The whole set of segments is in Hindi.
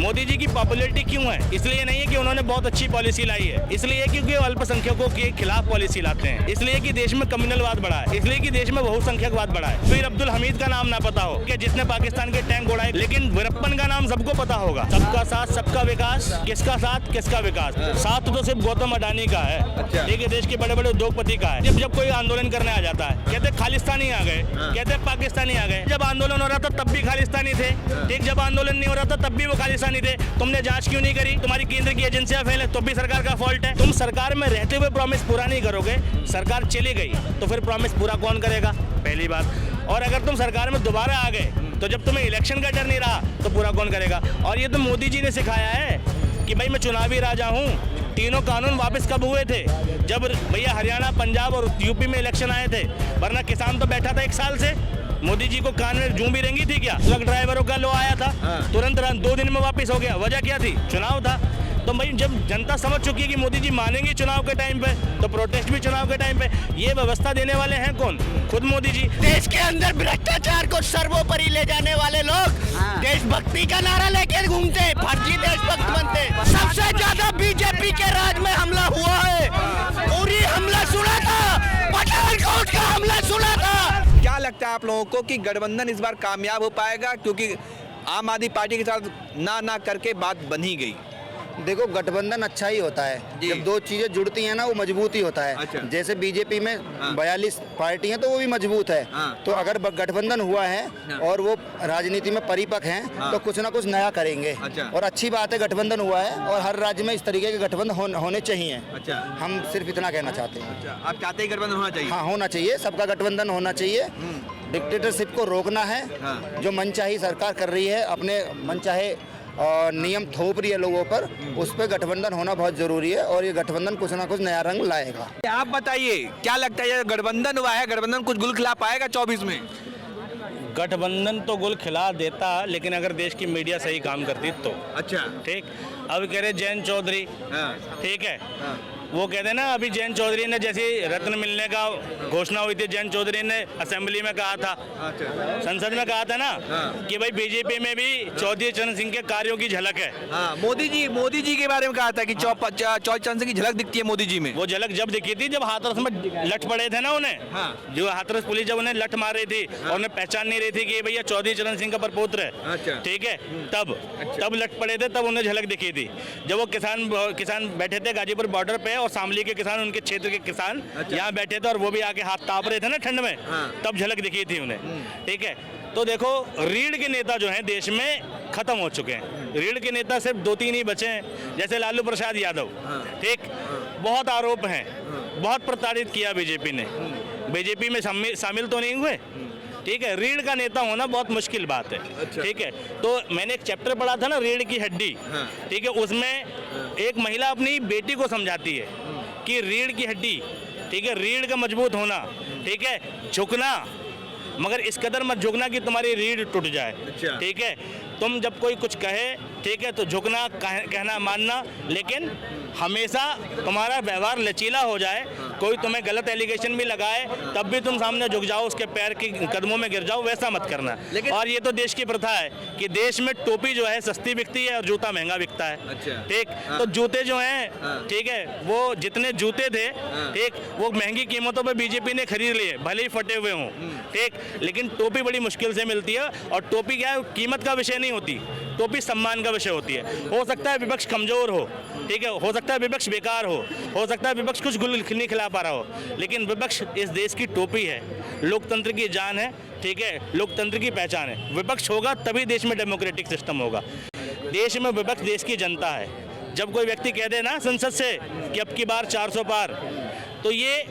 मोदी जी की पॉपुलैरिटी क्यों है? इसलिए नहीं है कि उन्होंने बहुत अच्छी पॉलिसी लाई है, इसलिए क्योंकि वो अल्पसंख्यकों के खिलाफ पॉलिसी लाते हैं, इसलिए कि देश में कम्युनलवाद बढ़ा है, इसलिए कि देश में बहुसंख्यकवाद बढ़ा है। फिर अब्दुल हमीद का नाम ना पता हो कि जिसने पाकिस्तान के टैंक उड़ाए, लेकिन वीरप्पन का नाम सबको पता होगा। सबका साथ सबका विकास, किसका साथ किसका विकास? साथ तो सिर्फ गौतम अडानी का है, ठीक है, देश के बड़े बड़े उद्योगपति का है। जब कोई आंदोलन करने आ जाता है, कहते खालिस्तानी आ गए, कहते पाकिस्तानी आ गए। जब आंदोलन हो रहा था तब भी खालिस्तानी थे, ठीक, जब आंदोलन नहीं हो रहा था तब भी वो खालिस्तानी थे। तुमने जांच क्यों नहीं करी? तुम्हारी केंद्र की एजेंसियां फेल है, तो भी सरकार का फॉल्ट है। तुम सरकार में रहते हुए प्रॉमिस पूरा नहीं करोगे, सरकार चली गई तो फिर प्रॉमिस पूरा कौन करेगा? पहली बात। और अगर तुम सरकार में दोबारा आ गए तो जब तुम्हें इलेक्शन का डर नहीं रहा तो पूरा कौन करेगा? और ये तो मोदी जी ने सिखाया है कि भाई मैं चुनावी राजा हूँ। तीनों कानून वापस कब हुए थे? जब भैया हरियाणा, पंजाब और यूपी में इलेक्शन आए थे, वरना किसान तो बैठा था 1 साल से। मोदी जी को कान में जूं भी रेंगी थी क्या? ट्रक ड्राइवरों का लो आया था, तुरंत 2 दिन में वापस हो गया। वजह क्या थी? चुनाव था। तो भाई जब जनता समझ चुकी है कि मोदी जी मानेंगे चुनाव के टाइम पे, तो प्रोटेस्ट भी चुनाव के टाइम पे। ये व्यवस्था देने वाले हैं कौन? खुद मोदी जी। देश के अंदर भ्रष्टाचार को सर्वोपरि ले जाने वाले लोग देशभक्ति का नारा लेकर घूमते, फर्जी देशभक्त बनते। सबसे ज्यादा बीजेपी के राज में हमला हुआ है। पूरी हमला सुना था, पठानकोट का हमला सुना था। क्या लगता है आप लोगों को कि गठबंधन इस बार कामयाब हो पाएगा? क्योंकि आम आदमी पार्टी के साथ ना करके बात बन ही गई। देखो, गठबंधन अच्छा ही होता है जब 2 चीजें जुड़ती हैं ना, वो मजबूत ही होता है। अच्छा। जैसे बीजेपी में 42 पार्टी हैं तो वो भी मजबूत है। तो अगर गठबंधन हुआ है और वो राजनीति में परिपक्व हैं तो कुछ ना कुछ नया करेंगे। अच्छा। और अच्छी बात है, गठबंधन हुआ है और हर राज्य में इस तरीके के गठबंधन होने चाहिए। अच्छा। हम सिर्फ इतना कहना चाहते हैं। अच्छा, आप चाहते हैं गठबंधन होना चाहिए? हाँ, होना चाहिए, सबका गठबंधन होना चाहिए। डिक्टेटरशिप को रोकना है। जो मनचाही सरकार कर रही है, अपने मनचाहे और नियम थोप रही है लोगों पर, उस पर गठबंधन होना बहुत जरूरी है और ये गठबंधन कुछ ना कुछ नया रंग लाएगा। आप बताइए, क्या लगता है ये गठबंधन हुआ है, गठबंधन कुछ गुल खिला पाएगा 24 में? गठबंधन तो गुल खिला देता, लेकिन अगर देश की मीडिया सही काम करती तो। अच्छा। ठीक, अब कह रहे जयंत चौधरी, ठीक है, वो कहते हैं ना, अभी जयंत चौधरी ने जैसे रत्न मिलने का घोषणा हुई थी, जयंत चौधरी ने असेंबली में कहा था, संसद में कहा था ना, कि भाई बीजेपी में भी चौधरी चरण सिंह के कार्यों की झलक है। मोदी जी के बारे में कहा था कि चौधरी चरण सिंह की झलक दिखती है मोदी जी में। वो झलक जब दिखी थी जब हाथरस में लठ पड़े थे ना उन्हें, जो हाथरस पुलिस जब उन्हें लठ मार रही थी और उन्हें पहचान नहीं रही थी कि भैया चौधरी चरण सिंह का प्रपुत्र है, ठीक है, तब लठ पड़े थे, तब उन्हें झलक दिखी थी। जब वो किसान बैठे थे गाजीपुर बॉर्डर पे और शामली के किसान, उनके क्षेत्र के किसान यहाँ बैठे थे और वो भी आके हाथ ताप रहे थे ना ठंड में, तब झलक दिखी थी उन्हें। ठीक है, तो देखो, रीढ़ के नेता जो हैं देश में खत्म हो चुके हैं। रीढ़ के नेता सिर्फ 2-3 ही बचे हैं, जैसे लालू प्रसाद यादव। ठीक, बहुत आरोप हैं, बहुत प्रताड़ित किया बीजेपी ने, बीजेपी में शामिल तो नहीं हुए। ठीक है, रीढ़ का नेता होना बहुत मुश्किल बात है। अच्छा। ठीक है, तो मैंने एक चैप्टर पढ़ा था ना, रीढ़ की हड्डी। ठीक है, उसमें एक महिला अपनी बेटी को समझाती है कि रीढ़ की हड्डी, ठीक है, रीढ़ का मजबूत होना, ठीक है, झुकना, मगर इस कदर मत झुकना कि तुम्हारी रीढ़ टूट जाए। अच्छा। ठीक है, तुम जब कोई कुछ कहे, ठीक है, तो झुकना, कहना मानना, लेकिन हमेशा तुम्हारा व्यवहार लचीला हो जाए। कोई तुम्हें गलत एलिगेशन भी लगाए तब भी तुम सामने झुक जाओ, उसके पैर की कदमों में गिर जाओ, वैसा मत करना। और ये तो देश की प्रथा है कि देश में टोपी जो है सस्ती बिकती है और जूता महंगा बिकता है। अच्छा। ठीक, तो जूते जो हैं, ठीक है, वो जितने जूते थे, ठीक, वो महंगी कीमतों पर बीजेपी ने खरीद लिए, भले ही फटे हुए हों। ठीक, लेकिन टोपी बड़ी मुश्किल से मिलती है। और टोपी क्या है, कीमत का विषय नहीं होती, टोपी सम्मान का विषय होती है। हो सकता है विपक्ष कमजोर हो, ठीक है, हो सकता है विपक्ष बेकार हो सकता है विपक्ष कुछ गुल नहीं खिला पा रहा हो, लेकिन विपक्ष इस देश की टोपी है, लोकतंत्र की जान है। ठीक है, लोकतंत्र की पहचान है। विपक्ष होगा तभी देश में डेमोक्रेटिक सिस्टम होगा। देश में विपक्ष देश की जनता है। जब कोई व्यक्ति कह दे ना संसद से कि अब की बार 400 पार, तो ये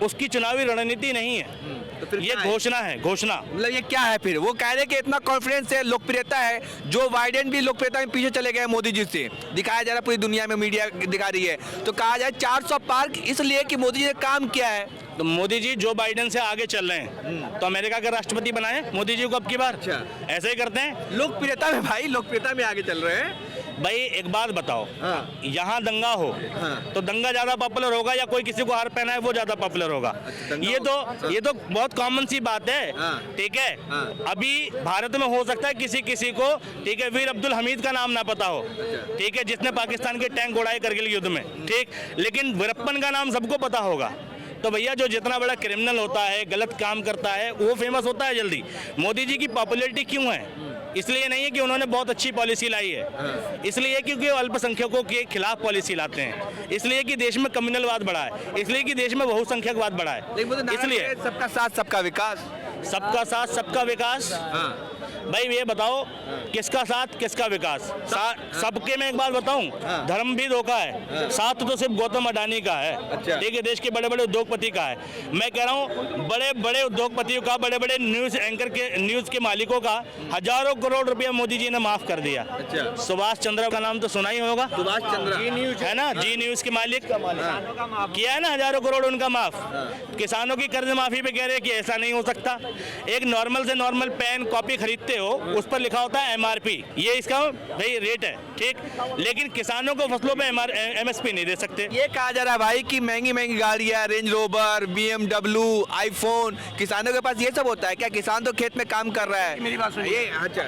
उसकी चुनावी रणनीति नहीं है, तो ये घोषणा है, घोषणा। मतलब ये क्या है फिर? वो कह रहे कि इतना कॉन्फिडेंस है, लोकप्रियता है, जो बाइडेन भी लोकप्रियता में पीछे चले गए मोदी जी से, दिखाया जा रहा है, पूरी दुनिया में मीडिया दिखा रही है। तो कहा जाए 400 पार इसलिए कि मोदी जी ने काम किया है, तो मोदी जी जो बाइडेन से आगे चल रहे हैं तो अमेरिका के राष्ट्रपति बनाए मोदी जी को अब की बार। अच्छा। ऐसे ही करते हैं लोकप्रियता में भाई, लोकप्रियता में आगे चल रहे हैं। भाई। एक बात बताओ, हाँ। यहाँ दंगा हो तो दंगा ज्यादा पॉपुलर होगा या कोई किसी को हार पहना है वो ज्यादा पॉपुलर होगा? दंगा ये तो बहुत कॉमन सी बात है। हाँ। ठीक है। हाँ। अभी भारत में हो सकता है किसी को, ठीक है, वीर अब्दुल हमीद का नाम ना पता हो, ठीक है, जिसने पाकिस्तान के टैंक उड़ाए करगिल युद्ध में, ठीक, लेकिन वीरप्पन का नाम सबको पता होगा। तो भैया जो जितना बड़ा क्रिमिनल होता है, गलत काम करता है, वो फेमस होता है जल्दी। मोदी जी की पॉपुलैरिटी क्यों है? इसलिए नहीं है कि उन्होंने बहुत अच्छी पॉलिसी लाई है, इसलिए क्योंकि वो अल्पसंख्यकों के खिलाफ पॉलिसी लाते हैं, इसलिए कि देश में कम्युनलवाद बढ़ा है, इसलिए कि देश में बहुसंख्यकवाद बढ़ा है, इसलिए सबका साथ सबका विकास। सबका साथ सबका विकास। हाँ। भाई ये बताओ किसका साथ किसका विकास? सबके में एक बात बताऊं, धर्म भी धोखा है। साथ तो सिर्फ गौतम अडानी का है, अच्छा। ठीक है, देश के बड़े बड़े उद्योगपति का है। मैं कह रहा हूं बड़े बड़े उद्योगपतियों का, बड़े बड़े न्यूज एंकर के, न्यूज के मालिकों का हजारों करोड़ रुपया मोदी जी ने माफ कर दिया। अच्छा। सुभाष चंद्र का नाम तो सुना ही होगा, सुभाष चंद्र है ना, जी न्यूज के मालिक, किया है ना, हजारों करोड़ उनका माफ। किसानों की कर्ज माफी पे कह रहे हैं कि ऐसा नहीं हो सकता। एक नॉर्मल से नॉर्मल पेन कॉपी खरीदते हो, उस पर लिखा होता है MRP, ये इसका भाई रेट है, ठीक, लेकिन किसानों को फसलों पे MSP नहीं दे सकते। ये कहा जा रहा है भाई कि महंगी महंगी गाड़ियां, रेंज रोवर, BMW, आईफोन, किसानों के पास ये सब होता है क्या? किसान तो खेत में काम कर रहा है। मेरी बात सुनिए। ये अच्छा,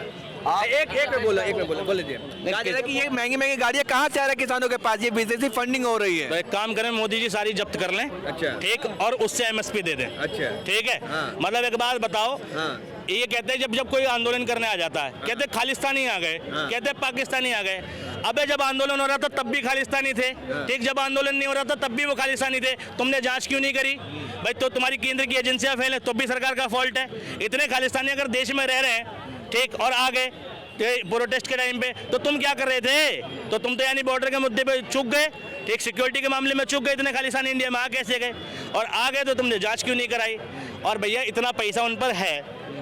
एक में बोलो दीजिए। कहा जा रहा है कि ये महंगी महंगी गाड़ियां कहाँ से आ रहा है किसानों के पास? ये विदेशी फंडिंग हो रही तो है। एक काम करें, मोदी जी सारी जब्त कर लें, अच्छा। ठीक, और उससे MSP दे दें, अच्छा। ठीक है। हाँ। मतलब एक बात बताओ, हाँ। ये कहते हैं जब कोई आंदोलन करने आ जाता है, कहते हैं खालिस्तानी आ गए, हाँ। कहते हैं पाकिस्तानी आ गए। अबे जब आंदोलन हो रहा था तब भी खालिस्तानी थे, ठीक, जब आंदोलन नहीं हो रहा था तब भी वो खालिस्तानी थे। तुमने जांच क्यों नहीं करी भाई? तो तुम्हारी केंद्र की एजेंसियां फेल है तो भी सरकार का फॉल्ट है। इतने खालिस्तानी अगर देश में रह रहे हैं, ठीक, और आ गए प्रोटेस्ट के टाइम पे, तो तुम क्या कर रहे थे? तो तुम तो यानी बॉर्डर के मुद्दे पे चूक गए, ठीक, सिक्योरिटी के मामले में चूक गए। इतने खालिस्तानी इंडिया में आ कैसे गए? और आ गए तो तुमने जांच क्यों नहीं कराई? और भैया इतना पैसा उन पर है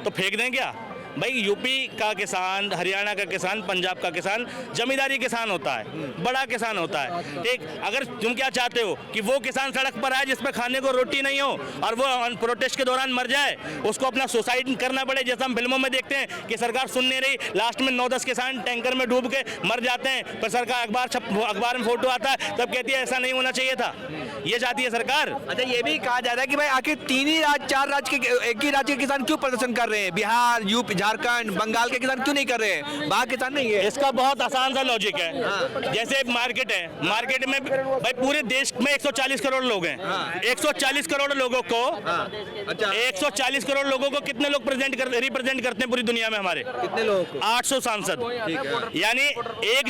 तो फेंक दें क्या? भाई यूपी का किसान, हरियाणा का किसान, पंजाब का किसान जमींदारी किसान होता है, बड़ा किसान होता है, ठीक। अगर तुम क्या चाहते हो कि वो किसान सड़क पर आए जिसमें खाने को रोटी नहीं हो और वो प्रोटेस्ट के दौरान मर जाए, उसको अपना सुसाइड करना पड़े, जैसा हम फिल्मों में देखते हैं कि सरकार सुन नहीं रही, लास्ट में 9-10 किसान टैंकर में डूब के मर जाते हैं, पर सरकार अखबार में फोटो आता है तब कहती है ऐसा नहीं होना चाहिए था। ये चाहती है सरकार। अच्छा, ये भी कहा जा रहा है कि भाई आखिर 3 ही राज्य, 4 राज्य के, एक ही राज्य के किसान क्यों प्रदर्शन कर रहे हैं? बिहार, यूपी, झारखंड, बंगाल के किसान क्यों नहीं कर रहे हैं? बाहर किसान नहीं है। इसका बहुत आसान सा लॉजिक है। जैसे एक मार्केट है, मार्केट में भाई पूरे देश में 140 करोड़ लोग हैं। 140 करोड़ लोगों को, अच्छा, 140 करोड़ लोगों को कितने लोग रिप्रेजेंट करते हैं पूरी दुनिया में? हमारे कितने लोगों को? 800 सांसद, यानी एक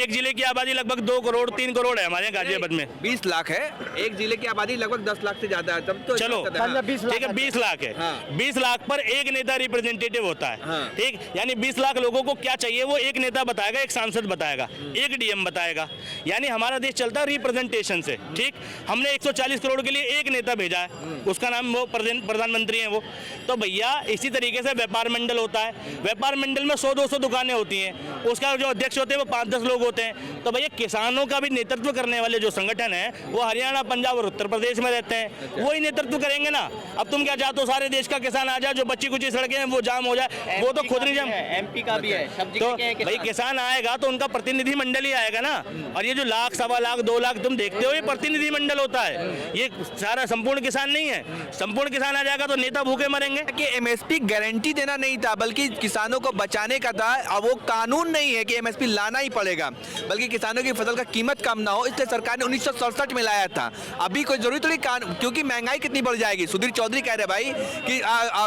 जिले की आबादी लगभग 2 करोड़ 3 करोड़ है हमारे गाजियाबाद में। 20 लाख है, एक जिले की आबादी लगभग 10 लाख से ज्यादा है, तब तो चलो ठीक है, 20 लाख है। हाँ। 20 लाख पर एक नेता रिप्रेजेंटेटिव होता है, हाँ। ठीक, यानी 20 लाख लोगों को क्या चाहिए वो एक नेता बताएगा, एक सांसद बताएगा, एक DM बताएगा। यानी हमारा देश चलता है रिप्रेजेंटेशन से, ठीक। हमने 140 करोड़ के लिए एक नेता भेजा है, उसका नाम वो प्रधानमंत्री हैं वो। तो भैया इसी तरीके से व्यापार मंडल होता है, व्यापार मंडल में 100-200 दुकानें होती हैं, उसका जो अध्यक्ष होते हैं वो 5-10 लोग होते हैं। तो भैया किसानों का भी नेतृत्व करने वाले जो संगठन है वो हरियाणा, पंजाब और उत्तर प्रदेश में रहते हैं, वही नेतृत्व करेंगे ना। अब तुम क्या चाहते हो सारे देश का किसान आ जाए, जो बच्ची कुची सड़कें हैं वो जाम हो जाए? वो तो खुद नहीं जाम, MP का भी है, सब तो जगह के भाई किसान आएगा तो उनका प्रतिनिधि मंडल ही आएगा ना। और ये जो 1 लाख, 1.25 लाख, 2 लाख तुम देखते हो, ये प्रतिनिधि मंडल होता है, ये सारा संपूर्ण किसान नहीं है। संपूर्ण किसान आ जाएगा तो नेता भूखे मरेंगे। कि MSP गारंटी देना नहीं था, बल्कि किसानों को बचाने का था। अब वो कानून नहीं है कि MSP लाना ही पड़ेगा, बल्कि किसानों की फसल का कीमत कम ना हो, इसलिए सरकार ने 1967 में लाया था। अभी कोई जरूरी थोड़ी, क्योंकि महंगाई कितनी बढ़ जाएगी। सुधीर चौधरी कह रहे भाई कि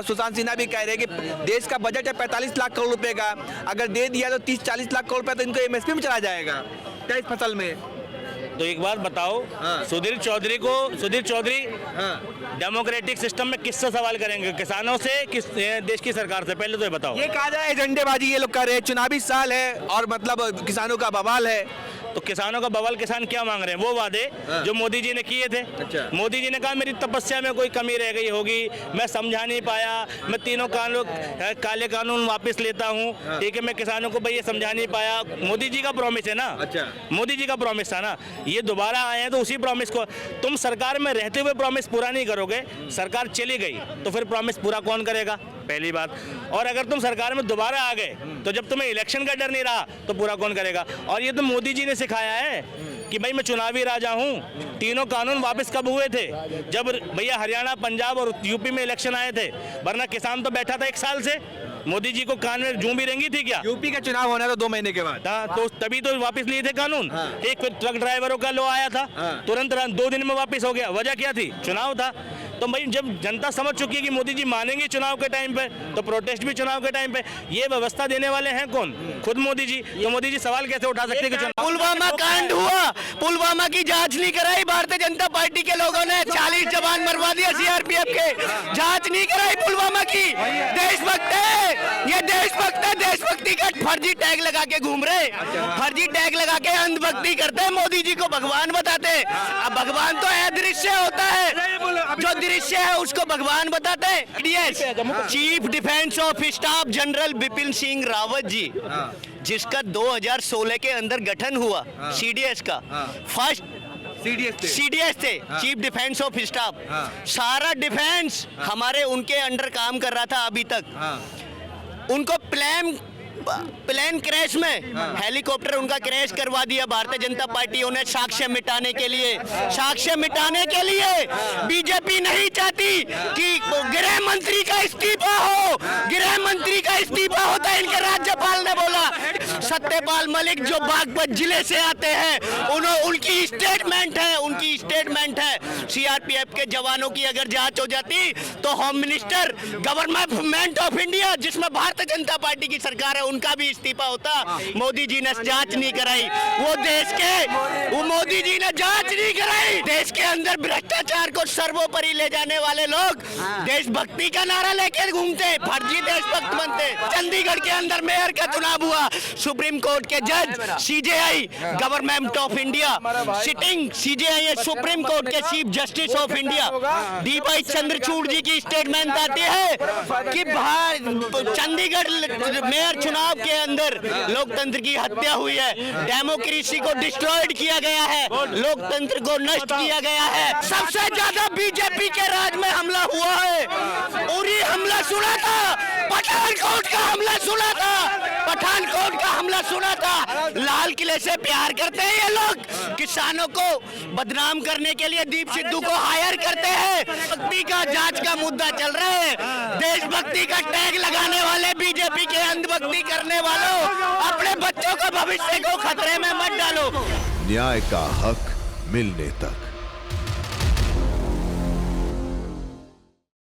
सुशांत सिन्हा भी कह रहे कि देश का बजट है 45 लाख करोड़ रुपए का, अगर दे दिया तो 30-40 लाख करोड़ रुपए तो इनको MSP में चला जाएगा क्या इस फसल में? तो एक बात बताओ, हाँ। सुधीर चौधरी हाँ। डेमोक्रेटिक सिस्टम में किससे सवाल करेंगे? किसानों से, किस देश की सरकार से? पहले तो ये बताओ। ये कहा जाए एजेंडेबाजी ये लोग कर रहे हैं, चुनावी साल है और मतलब किसानों का बवाल है। तो किसानों का बवाल किसान क्या मांग रहे हैं? वो वादे जो मोदी जी ने किए थे। मोदी जी ने कहा मेरी तपस्या में कोई कमी रह गई होगी, मैं समझा नहीं पाया, मैं तीनों काले कानून वापस लेता हूँ, ठीक है, मैं किसानों को भाई ये समझा नहीं पाया। मोदी जी का प्रॉमिस है ना, मोदी जी का प्रॉमिस था ना, ये दोबारा आए हैं तो उसी प्रॉमिस को तुम सरकार में रहते हुए प्रॉमिस पूरा नहीं करोगे, सरकार चली गई तो फिर प्रॉमिस पूरा कौन करेगा? पहली बात। और अगर तुम सरकार में दोबारा आ गए तो जब तुम्हें इलेक्शन का डर नहीं रहा तो पूरा कौन करेगा? और ये तो मोदी जी ने सिखाया है कि भाई मैं चुनावी राजा हूँ। तीनों कानून वापस कब हुए थे? जब भैया हरियाणा, पंजाब और यूपी में इलेक्शन आए थे, वरना किसान तो बैठा था 1 साल से। मोदी जी को कान में जूं भी रहेंगी थी क्या? यूपी का चुनाव होना था 2 महीने के बाद। हाँ, तो तभी तो वापस लिए थे कानून। एक फिर ट्रक ड्राइवरों का लो आया था, तुरंत 2 दिन में वापस हो गया। वजह क्या थी? चुनाव था। तो भाई जब जनता समझ चुकी है कि मोदी जी मानेंगे चुनाव के टाइम पे, तो प्रोटेस्ट भी चुनाव के टाइम पे। ये व्यवस्था देने वाले हैं कौन? खुद मोदी जी। तो मोदी जी सवाल कैसे उठा सकते हैं कि चुनाव? पुलवामा कांड हुआ, पुलवामा की जांच नहीं कराई भारतीय जनता पार्टी के लोगों ने, 40 जवान मरवा दिया सीआरपीएफ के, जांच नहीं कराई पुलवामा की। देशभक्त है ये, देशभक्त है, देशभक्ति का फर्जी टैग लगा के घूम रहे, फर्जी टैग लगा के अंधभक्ति करते हैं, मोदी जी को भगवान बताते। अब भगवान तो अदृश्य होता है, जो दृश्य है उसको भगवान बताते हैं। Chief defence of staff general Bipin Singh Rawat ji, जिसका 2016 के अंदर गठन हुआ सीडीएस का, फर्स्ट सीडीएस थे, चीफ डिफेंस ऑफ स्टाफ। सारा डिफेंस हमारे उनके अंडर काम कर रहा था अभी तक। उनको प्लेन क्रैश में हेलीकॉप्टर उनका क्रैश करवा दिया भारतीय जनता पार्टी ने, साक्ष्य मिटाने के लिए। साक्ष्य मिटाने के लिए बीजेपी नहीं चाहती कि गृह मंत्री का इस्तीफा हो। गृह मंत्री का इस्तीफा होता है, इनके राज्यपाल ने बोला। सत्यपाल मलिक जो बागपत जिले से आते हैं, उनकी स्टेटमेंट है, सीआरपीएफ के जवानों की अगर जांच हो जाती तो home minister, government of India जिसमें भारतीय जनता पार्टी की सरकार है, उनका भी इस्तीफा होता। मोदी जी ने जांच नहीं कराई। वो मोदी जी ने जांच नहीं कराई। देश के अंदर भ्रष्टाचार को सर्वोपरि ले जाने वाले लोग देशभक्ति का नारा लेकर घूमते, फर्जी देशभक्त बनते। चंडीगढ़ के अंदर मेयर का चुनाव हुआ, सुप्रीम कोर्ट के जज, CJI, government of India, sitting CJI है, सुप्रीम कोर्ट के chief justice of India DY Chandrachud ji की स्टेटमेंट आती है कि चंडीगढ़ मेयर चुनाव के अंदर लोकतंत्र की हत्या हुई है, डेमोक्रेसी को डिस्ट्रॉयड किया गया है, लोकतंत्र को नष्ट किया गया है। सबसे ज्यादा बीजेपी के राज में हमला हुआ है। उरी हमला सुना था, पठानकोट का हमला सुना था, पठानकोट का हमला सुना था। लाल किले से प्यार करते हैं ये लोग, किसानों को बदनाम करने के लिए दीप सिद्धू को हायर करते हैं। भक्ति का जांच का मुद्दा चल रहा है, देशभक्ति का टैग लगाने वाले बीजेपी के अंधभक्ति करने वालों, अपने बच्चों को भविष्य को खतरे में मत डालो। न्याय का हक मिलने तक।